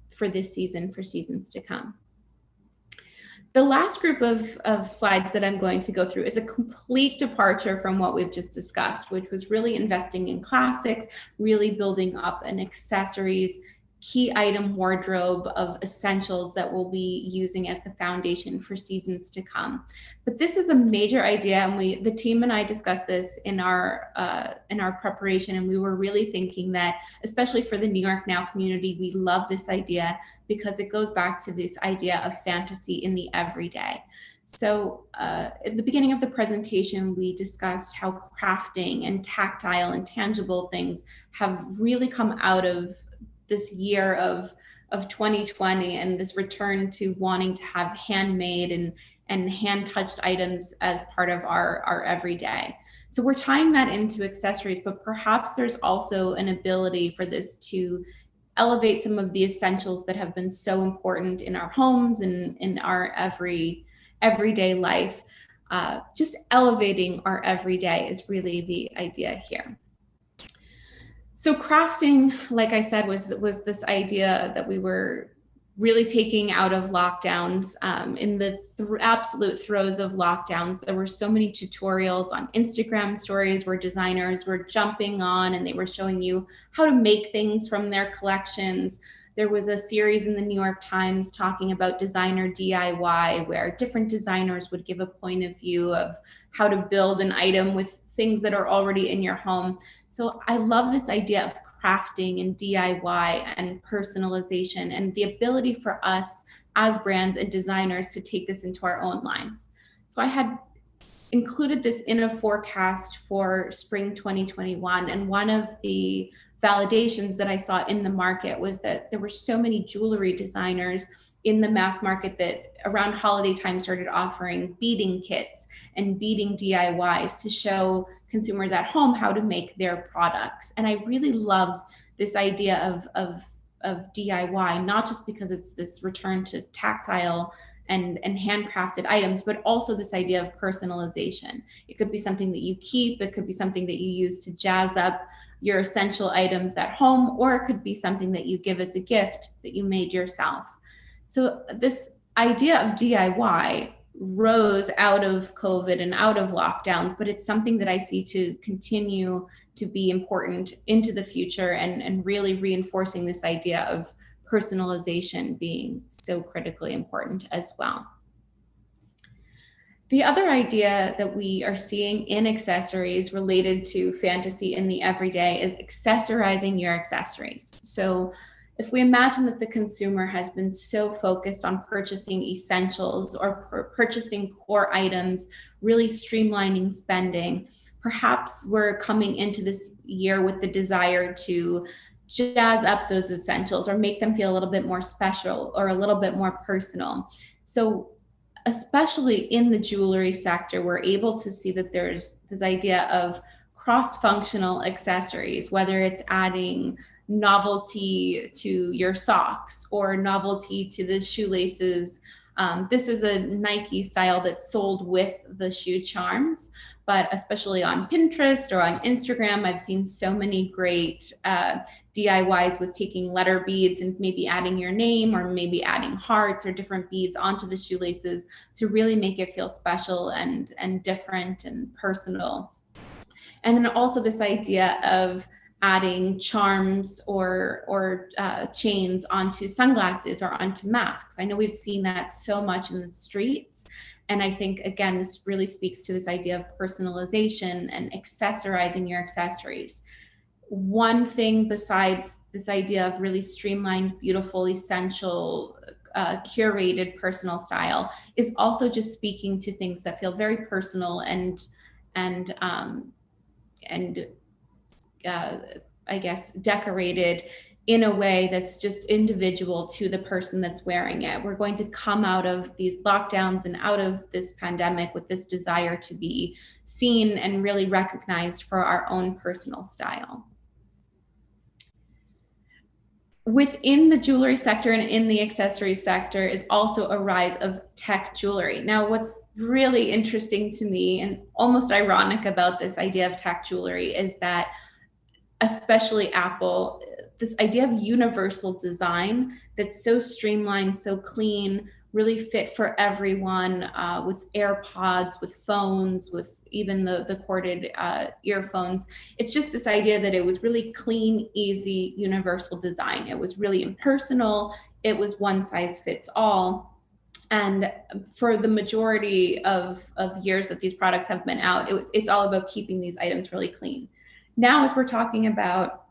B: for this season, for seasons to come. The last group of slides that I'm going to go through is a complete departure from what we've just discussed, which was really investing in classics, really building up an accessories, key item wardrobe of essentials that we'll be using as the foundation for seasons to come. But this is a major idea, and the team and I discussed this in our preparation, and we were really thinking that, especially for the New York Now community, we love this idea because it goes back to this idea of fantasy in the everyday. So at the beginning of the presentation, we discussed how crafting and tactile and tangible things have really come out of this year of 2020 and this return to wanting to have handmade and hand-touched items as part of our everyday. So we're tying that into accessories, but perhaps there's also an ability for this to elevate some of the essentials that have been so important in our homes and in our everyday life. Just elevating our everyday is really the idea here. So crafting, like I said, was this idea that we were really taking out of lockdowns. In the absolute throes of lockdowns, there were so many tutorials on Instagram stories where designers were jumping on and they were showing you how to make things from their collections. There was a series in the New York Times talking about designer DIY, where different designers would give a point of view of how to build an item with things that are already in your home. So I love this idea of crafting and DIY and personalization and the ability for us as brands and designers to take this into our own lines. So I had included this in a forecast for spring 2021. And one of the validations that I saw in the market was that there were so many jewelry designers in the mass market that around holiday time started offering beading kits and beading DIYs to show consumers at home how to make their products. And I really loved this idea of DIY, not just because it's this return to tactile and handcrafted items, but also this idea of personalization. It could be something that you keep, it could be something that you use to jazz up your essential items at home, or it could be something that you give as a gift that you made yourself. So this idea of DIY rose out of COVID and out of lockdowns, but it's something that I see to continue to be important into the future, and really reinforcing this idea of personalization being so critically important as well. The other idea that we are seeing in accessories related to fantasy in the everyday is accessorizing your accessories. So if we imagine that the consumer has been so focused on purchasing essentials or purchasing core items, really streamlining spending, perhaps we're coming into this year with the desire to jazz up those essentials or make them feel a little bit more special or a little bit more personal. So especially in the jewelry sector, we're able to see that there's this idea of cross-functional accessories, whether it's adding novelty to your socks or novelty to the shoelaces. This is a Nike style that's sold with the shoe charms, but especially on Pinterest or on Instagram, I've seen so many great DIYs with taking letter beads and maybe adding your name or maybe adding hearts or different beads onto the shoelaces to really make it feel special and different and personal. And then also this idea of adding charms or chains onto sunglasses or onto masks. I know we've seen that so much in the streets. And I think, again, this really speaks to this idea of personalization and accessorizing your accessories. One thing besides this idea of really streamlined, beautiful, essential, curated personal style is also just speaking to things that feel very personal and I guess decorated in a way that's just individual to the person that's wearing it. We're going to come out of these lockdowns and out of this pandemic with this desire to be seen and really recognized for our own personal style. Within the jewelry sector and in the accessory sector is also a rise of tech jewelry. Now, what's really interesting to me and almost ironic about this idea of tech jewelry is that especially Apple, this idea of universal design that's so streamlined, so clean, really fit for everyone, with AirPods, with phones, with even the corded earphones. It's just this idea that it was really clean, easy, universal design. It was really impersonal. It was one size fits all. And for the majority of years that these products have been out, it's all about keeping these items really clean. Now, as we're talking about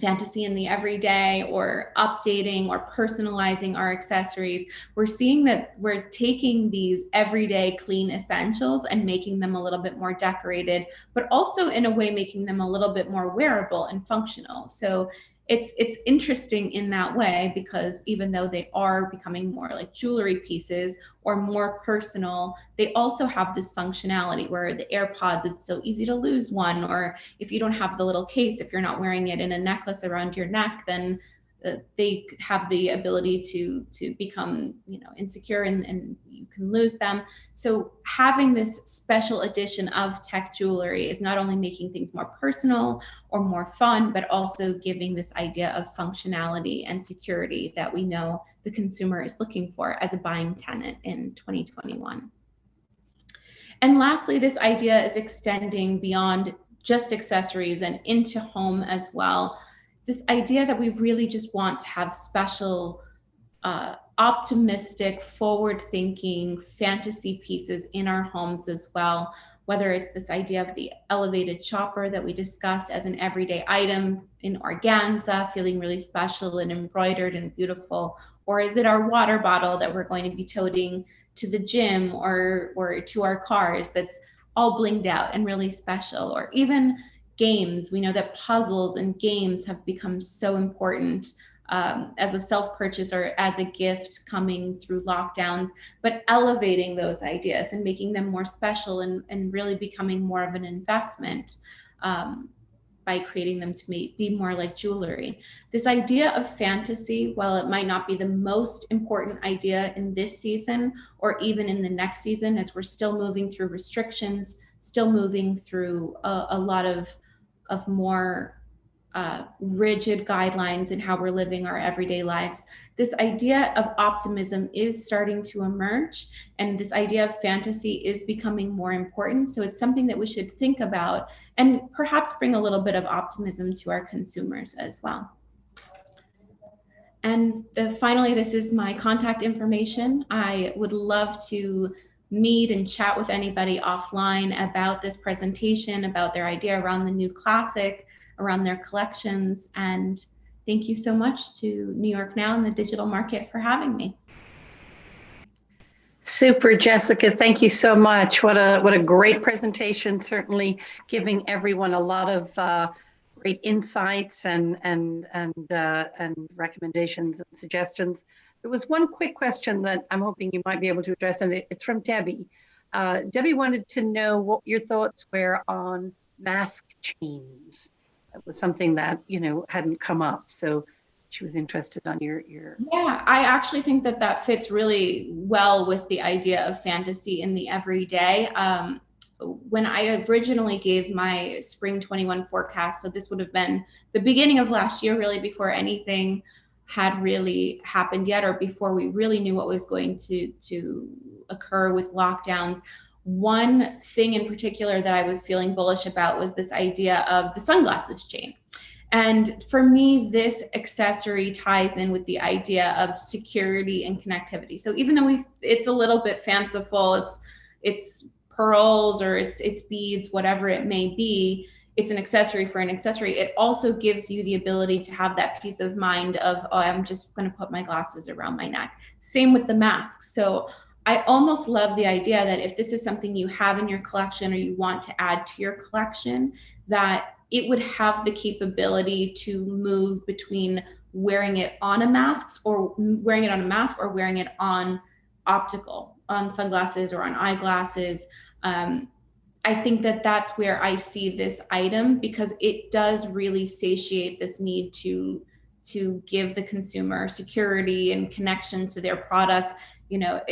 B: fantasy in the everyday or updating or personalizing our accessories, we're seeing that we're taking these everyday clean essentials and making them a little bit more decorated, but also in a way making them a little bit more wearable and functional. So it's interesting in that way, because even though they are becoming more like jewelry pieces or more personal, they also have this functionality where the AirPods, it's so easy to lose one, or if you don't have the little case, if you're not wearing it in a necklace around your neck, then they have the ability to become, insecure and you can lose them. So having this special edition of tech jewelry is not only making things more personal or more fun, but also giving this idea of functionality and security that we know the consumer is looking for as a buying tenet in 2021. And lastly, this idea is extending beyond just accessories and into home as well. This idea that we really just want to have special, optimistic, forward-thinking fantasy pieces in our homes as well, whether it's this idea of the elevated shopper that we discussed as an everyday item in organza, feeling really special and embroidered and beautiful, or is it our water bottle that we're going to be toting to the gym or to our cars that's all blinged out and really special, or even games. We know that puzzles and games have become so important as a self-purchase or as a gift coming through lockdowns, but elevating those ideas and making them more special and really becoming more of an investment by creating them to be more like jewelry. This idea of fantasy, while it might not be the most important idea in this season or even in the next season, as we're still moving through restrictions, still moving through a lot of more rigid guidelines in how we're living our everyday lives, this idea of optimism is starting to emerge, and this idea of fantasy is becoming more important. So it's something that we should think about and perhaps bring a little bit of optimism to our consumers as well. And finally, this is my contact information. I would love to meet and chat with anybody offline about this presentation, about their idea around the new classic, around their collections. And thank you so much to New York Now and the digital market for having me.
A: Super, Jessica. Thank you so much. What a great presentation. Certainly giving everyone a lot of great insights and recommendations and suggestions. There was one quick question that I'm hoping you might be able to address, and it's from Debbie. Debbie wanted to know what your thoughts were on mask chains. That was something that, you know, hadn't come up. So she was interested on your.
B: Yeah, I actually think that that fits really well with the idea of fantasy in the everyday. When I originally gave my spring 21 forecast, so this would have been the beginning of last year, really before anything had really happened yet, or before we really knew what was going to occur with lockdowns. One thing in particular that I was feeling bullish about was this idea of the sunglasses chain. And for me, this accessory ties in with the idea of security and connectivity. So even though it's a little bit fanciful, it's pearls or it's beads, whatever it may be, it's an accessory for an accessory. It also gives you the ability to have that peace of mind of, oh, I'm just going to put my glasses around my neck. Same with the masks. So I almost love the idea that if this is something you have in your collection or you want to add to your collection, that it would have the capability to move between wearing it on a mask or wearing it on optical, on sunglasses or on eyeglasses. I think that that's where I see this item, because it does really satiate this need to give the consumer security and connection to their product. You know,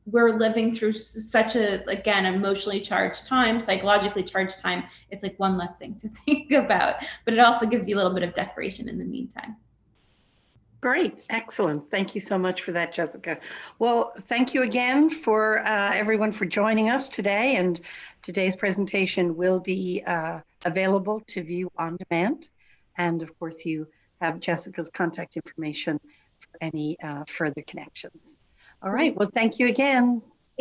B: we're living through such a, again, emotionally charged time, psychologically charged time. It's like one less thing to think about, but it also gives you a little bit of decoration in the meantime.
A: Great. Excellent. Thank you so much for that, Jessica. Well, thank you again for everyone for joining us today. And today's presentation will be available to view on demand. And of course, you have Jessica's contact information for any further connections. All right. Well, thank you again.